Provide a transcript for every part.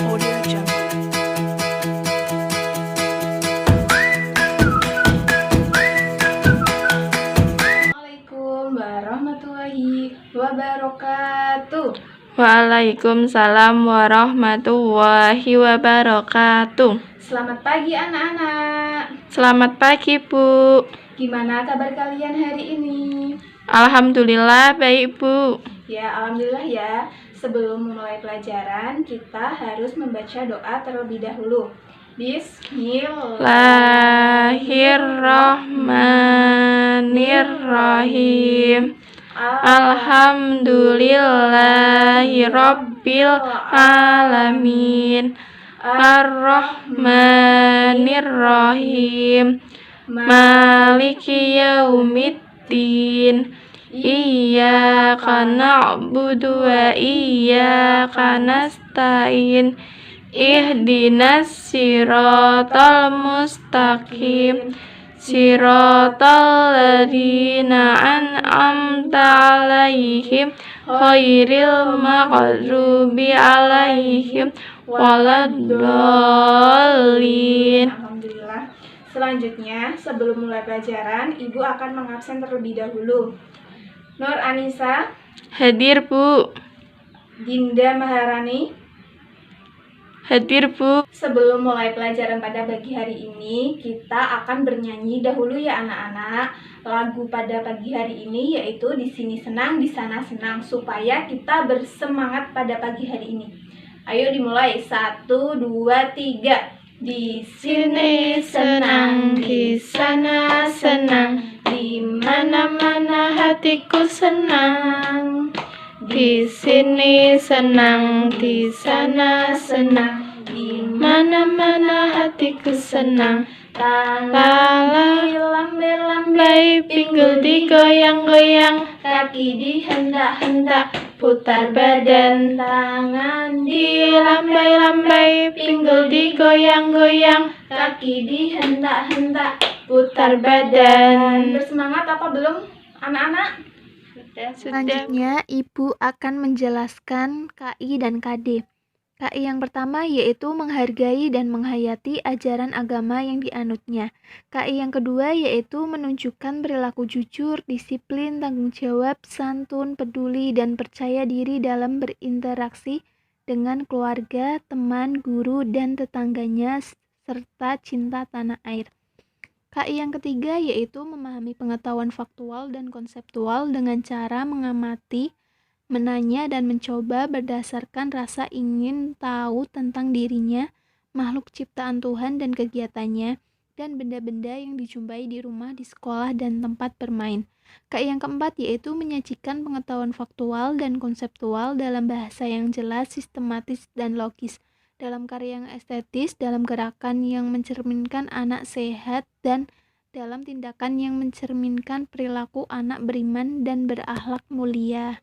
Audio Jungle. Assalamualaikum warahmatullahi wabarakatuh. Waalaikumsalam warahmatullahi wabarakatuh. Selamat pagi anak-anak. Selamat pagi, Bu. Gimana kabar kalian hari ini? Alhamdulillah baik, Bu. Ya, alhamdulillah ya. Sebelum memulai pelajaran, kita harus membaca doa terlebih dahulu. Bismillahirrahmanirrahim. Alhamdulillahirabbil alamin. Ar-Rahmanirrahim. Maliki yaumiddin. Iyyaka na'budu wa iyyaka nasta'in. Ihdinas siratal mustaqim. Siratal ladzina an'amta 'alaihim ghairil maghdubi 'alaihim waladdallin. Alhamdulillah. Selanjutnya, sebelum mulai pelajaran, Ibu akan mengabsen terlebih dahulu. Nur Anissa, Hadir, Bu. Dinda Maharani. Hadir, Bu. Sebelum mulai pelajaran pada pagi hari ini, kita akan bernyanyi dahulu ya anak-anak. Lagu pada pagi hari ini yaitu Di Sini Senang, Di Sana Senang, supaya kita bersemangat pada pagi hari ini. Ayo dimulai. 1, 2, 3. Di sini senang, di sana senang, di mana-mana hatiku senang. Di sini senang, di sana senang, Di mana-mana hatiku senang. tangan lambai-lambai, Pinggul digoyang-goyang, kaki dihentak-hentak, putar badan. tangan Lambai-lambai, pinggul digoyang-goyang, kaki dihentak-hentak, putar badan. Bersemangat apa belum anak-anak? Sudah. Selanjutnya, Ibu akan menjelaskan KI dan KD. KI yang pertama yaitu menghargai dan menghayati ajaran agama yang dianutnya. KI yang kedua yaitu menunjukkan perilaku jujur, disiplin, tanggung jawab, santun, peduli, dan percaya diri dalam berinteraksi dengan keluarga, teman, guru, dan tetangganya, serta cinta tanah air. KI yang ketiga yaitu memahami pengetahuan faktual dan konseptual dengan cara mengamati, menanya, dan mencoba berdasarkan rasa ingin tahu tentang dirinya, makhluk ciptaan Tuhan dan kegiatannya, dan benda-benda yang dijumpai di rumah, di sekolah, dan tempat bermain. KI yang keempat yaitu menyajikan pengetahuan faktual dan konseptual dalam bahasa yang jelas, sistematis, dan logis, dalam karya yang estetis, dalam gerakan yang mencerminkan anak sehat, dan dalam tindakan yang mencerminkan perilaku anak beriman dan berakhlak mulia.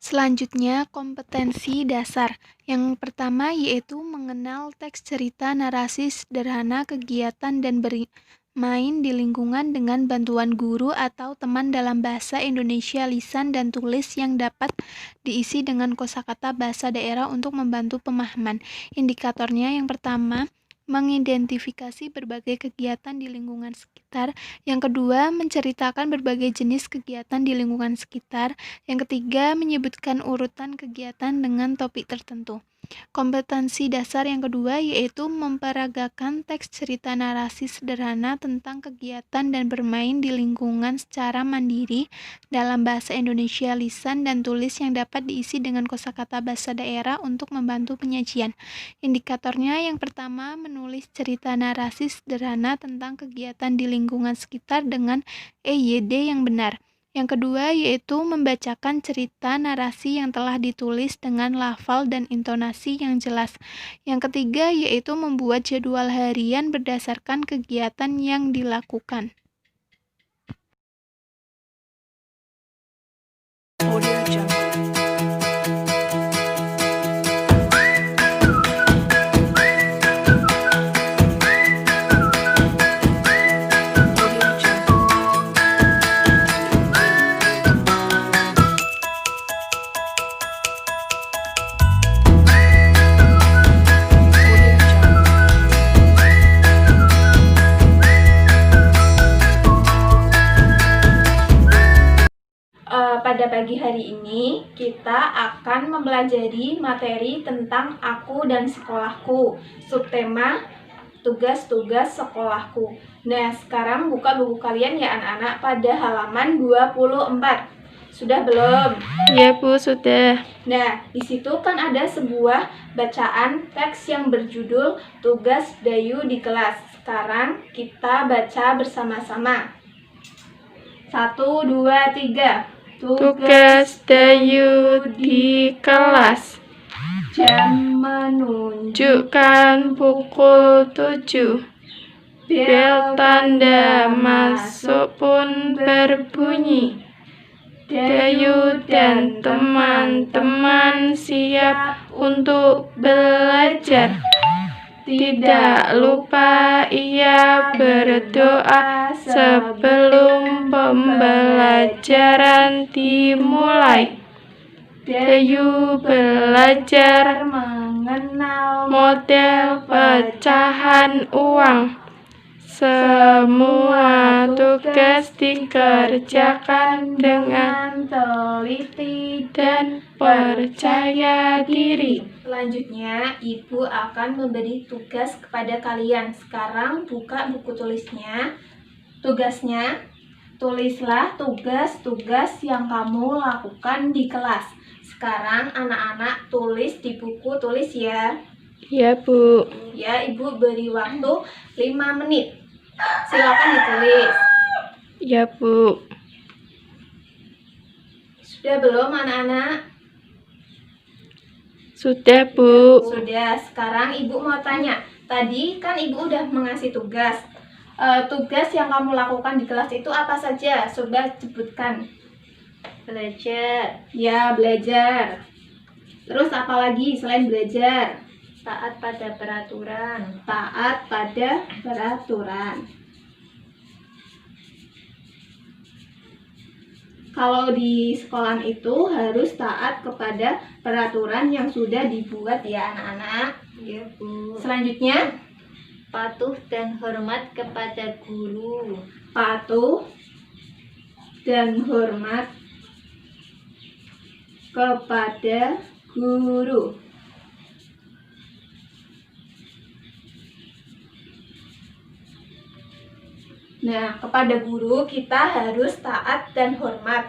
Selanjutnya, kompetensi dasar. Yang pertama yaitu mengenal teks cerita, narasi sederhana, kegiatan, dan bermain di lingkungan dengan bantuan guru atau teman dalam bahasa Indonesia lisan dan tulis yang dapat diisi dengan kosakata bahasa daerah untuk membantu pemahaman. Indikatornya yang pertama, mengidentifikasi berbagai kegiatan di lingkungan sekitar. Yang kedua, menceritakan berbagai jenis kegiatan di lingkungan sekitar. Yang ketiga, menyebutkan urutan kegiatan dengan topik tertentu. Kompetensi dasar yang kedua yaitu memperagakan teks cerita narasi sederhana tentang kegiatan dan bermain di lingkungan secara mandiri dalam bahasa Indonesia lisan dan tulis yang dapat diisi dengan kosakata bahasa daerah untuk membantu penyajian. Indikatornya yang pertama, menulis cerita narasi sederhana tentang kegiatan di lingkungan sekitar dengan EYD yang benar. Yang kedua yaitu membacakan cerita narasi yang telah ditulis dengan lafal dan intonasi yang jelas. Yang ketiga yaitu membuat jadwal harian berdasarkan kegiatan yang dilakukan. Audio Jungle. Audio Jungle. pagi hari ini kita akan mempelajari materi tentang aku dan sekolahku. Subtema tugas-tugas sekolahku. Nah, sekarang buka buku kalian ya anak-anak pada halaman 24. Sudah belum? Ya Bu, sudah. Nah, di situ kan ada sebuah bacaan teks yang berjudul Tugas Dayu di Kelas. Sekarang kita baca bersama-sama. 1, 2, 3. Tugas Dayu di kelas. Jam menunjuk. Tunjukkan pukul 7. Bel tanda masuk pun berbunyi. Dayu dan teman-teman siap untuk belajar. Tidak lupa ia berdoa sebelum pembelajaran dimulai. Dayu belajar mengenal model pecahan uang. Semua tugas dikerjakan dengan teliti dan percaya diri. Selanjutnya, Ibu akan memberi tugas kepada kalian. Sekarang buka buku tulisnya. Tugasnya, tulislah tugas-tugas yang kamu lakukan di kelas. Sekarang anak-anak tulis di buku tulis ya. Ya Bu. Ya, Ibu beri waktu 5 menit. Silakan ditulis. Ya Bu. Sudah belum anak-anak? Sudah Bu. Sudah. Sekarang Ibu mau tanya. Tadi kan Ibu udah mengasih tugas. Tugas yang kamu lakukan di kelas itu apa saja? Coba sebutkan. Belajar. Ya, belajar. Terus apa lagi selain belajar? Taat pada peraturan. Taat pada peraturan. Kalau di sekolah itu harus taat kepada peraturan yang sudah dibuat ya anak-anak. Ya Bu. Selanjutnya, Patuh dan hormat kepada guru. patuh dan hormat kepada guru. Nah, kepada guru kita harus taat dan hormat.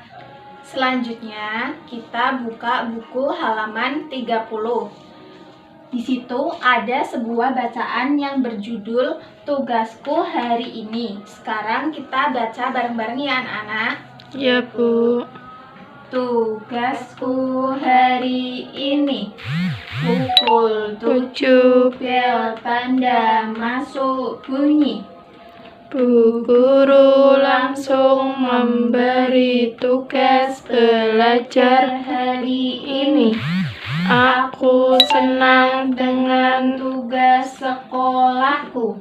Selanjutnya, kita buka buku halaman 30. Di situ ada sebuah bacaan yang berjudul Tugasku Hari Ini. Sekarang kita baca bareng-bareng ya anak-anak. Ya Bu. Tugasku hari ini. Pukul 7. bel tanda masuk bunyi. Bu guru langsung memberi tugas belajar hari ini. Aku senang dengan tugas sekolahku.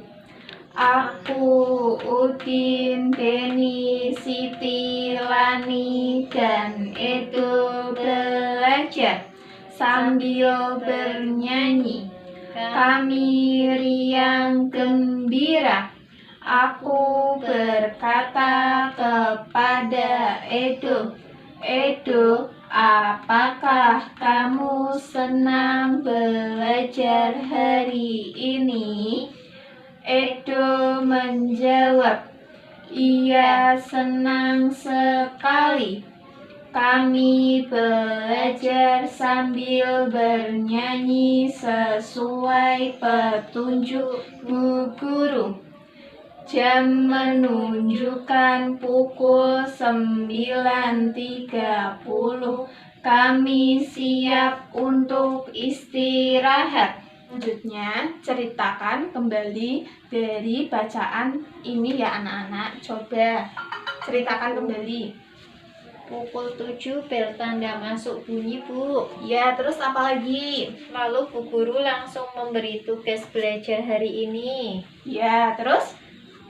Aku, Udin, Denny, Siti, Lani, dan Edo belajar sambil bernyanyi. Kami riang gembira. Aku berkata kepada Edo, Edo, apakah kamu senang belajar hari ini? Edo menjawab, iya senang sekali. Kami belajar sambil bernyanyi sesuai petunjuk Bu Guru. Jam menunjukkan pukul 9.30. Kami siap untuk istirahat. Selanjutnya, ceritakan kembali dari bacaan ini ya anak-anak. Coba ceritakan kembali. pukul 7 bel tanda masuk bunyi Bu. Ya, terus apa lagi? Lalu Bu guru langsung memberi tugas belajar hari ini. Ya, terus?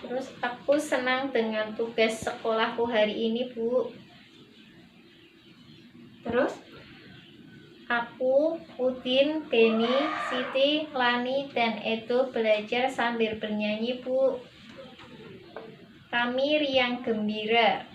Terus aku senang dengan tugas sekolahku hari ini Bu. Terus? Aku, Udin, Denny, Siti, Lani, dan Edo belajar sambil bernyanyi Bu. Kami riang gembira.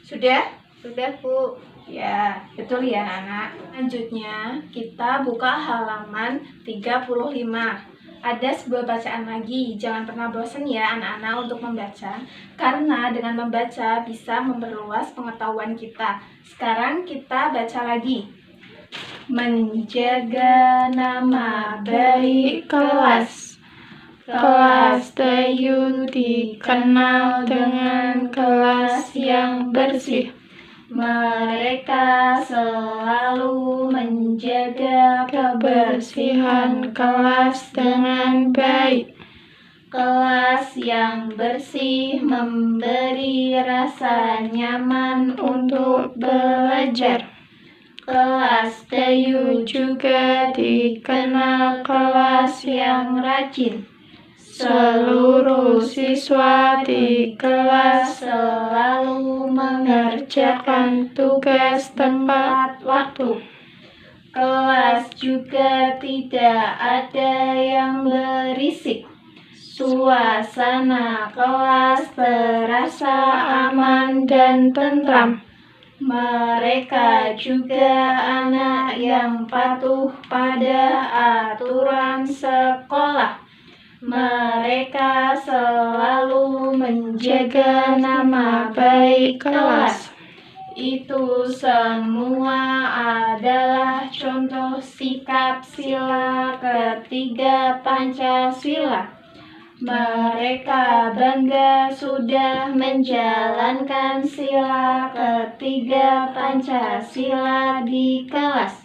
Sudah? Sudah, Bu. Ya, betul ya anak. Selanjutnya, kita buka halaman 35. Ada sebuah bacaan lagi. Jangan pernah bosan ya anak-anak untuk membaca. Karena dengan membaca bisa memperluas pengetahuan kita. Sekarang kita baca lagi. Menjaga nama baik kelas. Kelas TU dikenal dengan kelas yang bersih. Mereka selalu menjaga kebersihan kelas dengan baik. Kelas yang bersih memberi rasa nyaman untuk belajar. Kelas TU juga dikenal kelas yang rajin. Seluruh siswa di kelas selalu mengerjakan tugas tepat waktu. Kelas juga tidak ada yang berisik. Suasana kelas terasa aman dan tentram. Mereka juga anak yang patuh pada aturan sekolah. Mereka selalu menjaga nama baik kelas. Itu semua adalah contoh sikap sila ketiga Pancasila. Mereka bangga sudah menjalankan sila ketiga Pancasila di kelas.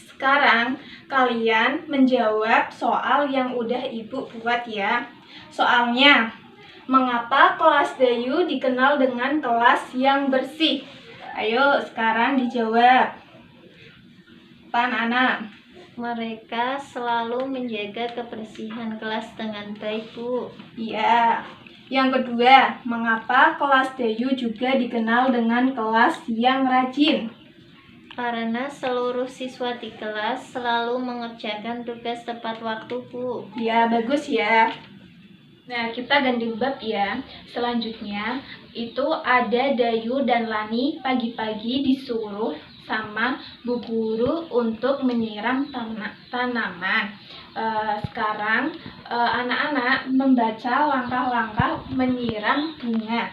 Sekarang kalian menjawab soal yang udah ibu buat ya. Soalnya, mengapa kelas DAYU dikenal dengan kelas yang bersih? Ayo sekarang dijawab. Anak-anak. Mereka selalu menjaga kebersihan kelas dengan baik, Bu. Iya. Yang kedua, mengapa kelas DAYU juga dikenal dengan kelas yang rajin? Karena seluruh siswa di kelas selalu mengerjakan tugas tepat waktu, Bu. Ya, bagus ya. Nah, kita ganti bab ya. Selanjutnya, itu ada Dayu dan Lani pagi-pagi disuruh sama Bu Guru untuk menyiram tanaman. Sekarang, anak-anak membaca langkah-langkah menyiram bunga.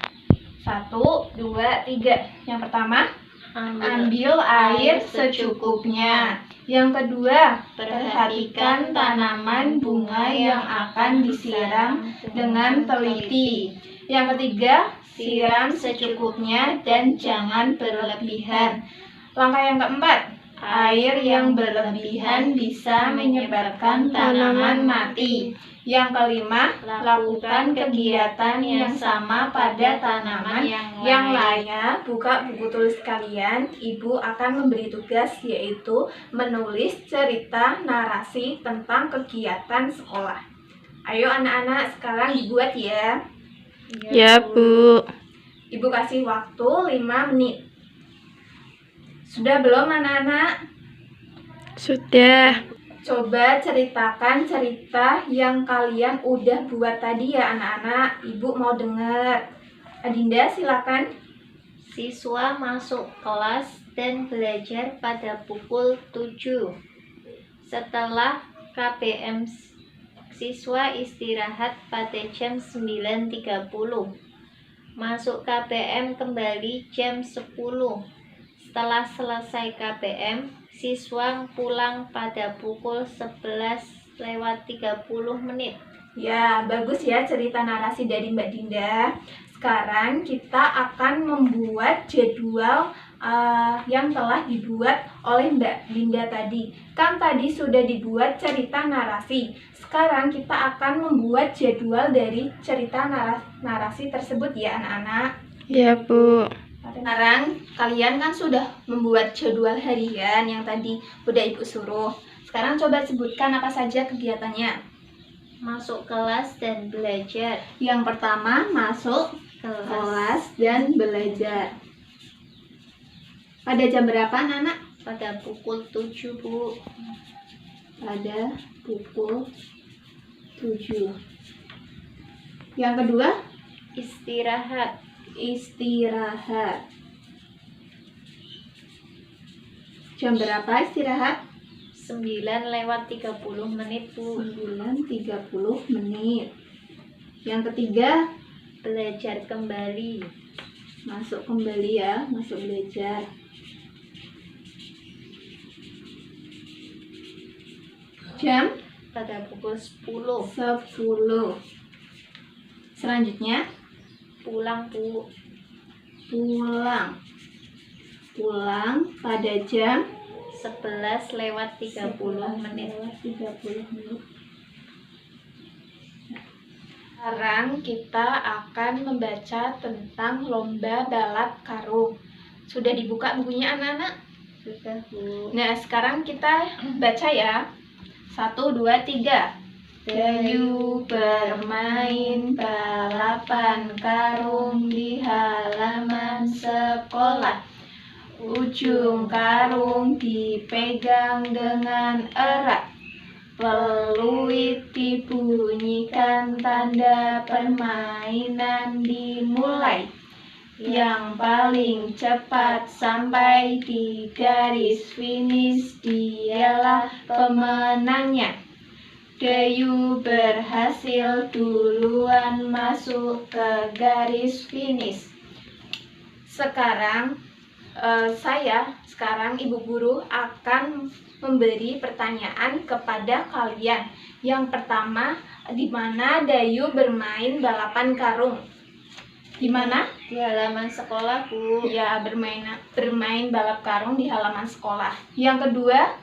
1, 2, 3. Yang pertama, ambil air secukupnya. Yang kedua, perhatikan tanaman bunga yang akan disiram dengan teliti. Yang ketiga, siram secukupnya dan jangan berlebihan. Langkah yang keempat, air yang berlebihan bisa menyebabkan tanaman mati. Yang kelima, lakukan kegiatan yang sama pada tanaman yang lainnya. Buka buku tulis kalian, Ibu akan memberi tugas yaitu menulis cerita narasi tentang kegiatan sekolah. Ayo anak-anak sekarang dibuat ya. Ya, Bu. Ibu kasih waktu 5 menit. Sudah belum anak-anak? Sudah. Coba ceritakan cerita yang kalian udah buat tadi ya anak-anak. Ibu mau dengar. Adinda silakan. Siswa masuk kelas dan belajar pada pukul 7. Setelah KBM, siswa istirahat pada jam 9.30. Masuk KBM kembali jam 10. Setelah selesai KBM, siswa pulang pada pukul 11:30. Ya, bagus ya cerita narasi dari Mbak Dinda. Sekarang kita akan membuat jadwal yang telah dibuat oleh Mbak Dinda tadi. Kan tadi sudah dibuat cerita narasi. Sekarang kita akan membuat jadwal dari cerita narasi tersebut ya anak-anak. Ya, Bu. Sekarang kalian kan sudah membuat jadwal harian yang tadi udah Ibu suruh. Sekarang coba sebutkan apa saja kegiatannya. Masuk kelas dan belajar. Yang pertama, masuk kelas dan belajar. Pada jam berapa anak-anak? Pada pukul 7, Bu. Pada pukul 7. Yang kedua, Istirahat. istirahat. Jam berapa istirahat? 9:30 menit, Bu. 9.30 menit. Yang ketiga, Belajar kembali. masuk kembali ya, masuk belajar. Jam Pada pukul 10 10. Selanjutnya, pulang, Bu. pulang. Pulang pada jam 11:30 menit. 30 menit. Sekarang kita akan membaca tentang lomba balap karung. Sudah dibuka bukunya anak-anak? Sudah, Bu. Nah, sekarang kita baca ya. 1, 2, 3. Dayu bermain balapan karung di halaman sekolah. Ujung karung dipegang dengan erat. Peluit dibunyikan, tanda permainan dimulai. Yang paling cepat sampai di garis finish dialah pemenangnya. Dayu berhasil duluan masuk ke garis finish. Sekarang Ibu Guru akan memberi pertanyaan kepada kalian. Yang pertama, di mana Dayu bermain balapan karung? Di mana? Di halaman sekolah, Bu. Ya, bermain balap karung di halaman sekolah. Yang kedua,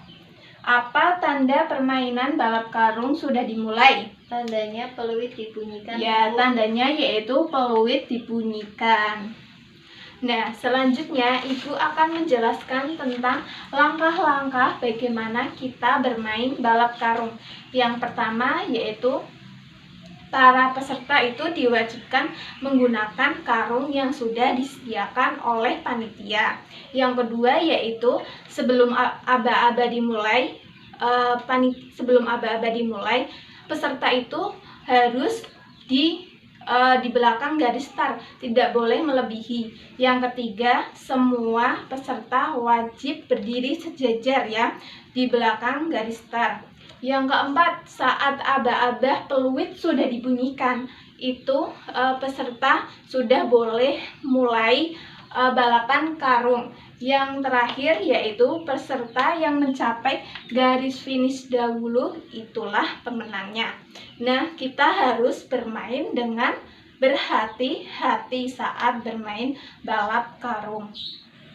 apa tanda permainan balap karung sudah dimulai? Tandanya peluit dibunyikan, Ya, Bu. tandanya yaitu peluit dibunyikan. Nah, selanjutnya Ibu akan menjelaskan tentang langkah-langkah bagaimana kita bermain balap karung. Yang pertama yaitu para peserta itu diwajibkan menggunakan karung yang sudah disediakan oleh panitia. Yang kedua yaitu sebelum aba-aba dimulai, peserta itu harus di belakang garis start, tidak boleh melebihi. Yang ketiga, semua peserta wajib berdiri sejajar ya di belakang garis start. Yang keempat, saat aba-aba peluit sudah dibunyikan, itu peserta sudah boleh mulai balapan karung. Yang terakhir yaitu peserta yang mencapai garis finish dahulu, itulah pemenangnya. Nah, kita harus bermain dengan berhati-hati saat bermain balap karung.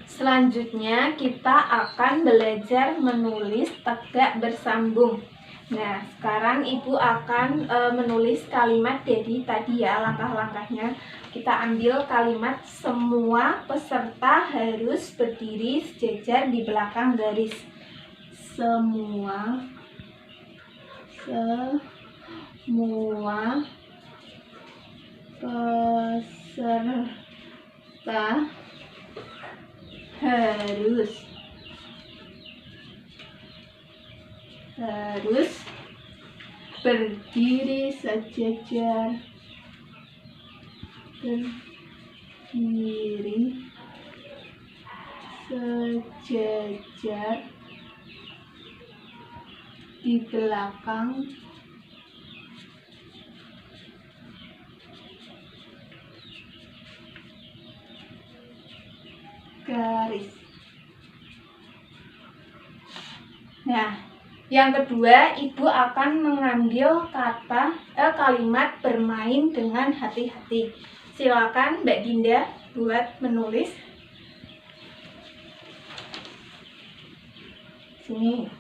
Selanjutnya kita akan belajar menulis tegak bersambung. Nah, sekarang Ibu akan menulis kalimat dari tadi ya, langkah-langkahnya. Kita ambil kalimat semua peserta harus berdiri sejajar di belakang garis. Semua peserta harus berdiri sejajar di belakang garis. Nah, yang kedua, Ibu akan mengambil kalimat bermain dengan hati-hati. Silakan Mbak Dinda buat menulis. Sini.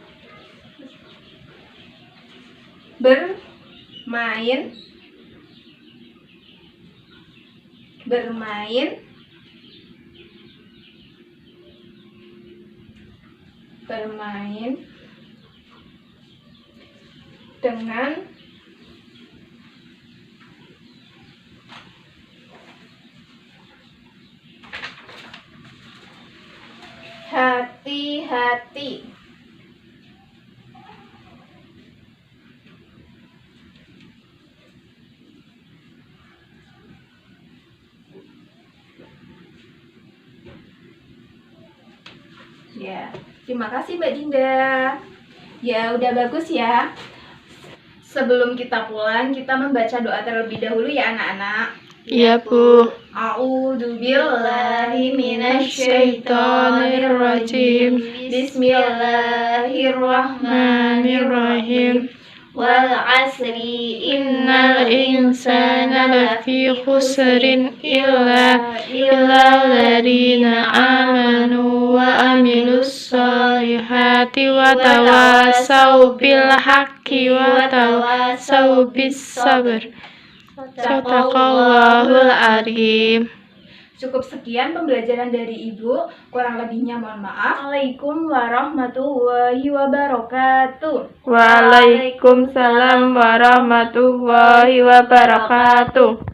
Bermain dengan hati-hati. Ya. Terima kasih Mbak Dinda. Ya, udah bagus ya. Sebelum kita pulang, kita membaca doa terlebih dahulu ya anak-anak. Iya, Bu. A'udzu billahi minasyaitonir rajim. Bismillahirrahmanirrahim. Wal asri Innal insana lafi khusrin illa alladziina aamanu wa amilus solihati wa tawasaw bil haqqi wa tawasaw bis sabr. Sadaqallahul azim. Cukup sekian pembelajaran dari Ibu. Kurang lebihnya mohon maaf. Assalamualaikum warahmatullahi wabarakatuh. Waalaikumsalam warahmatullahi wabarakatuh.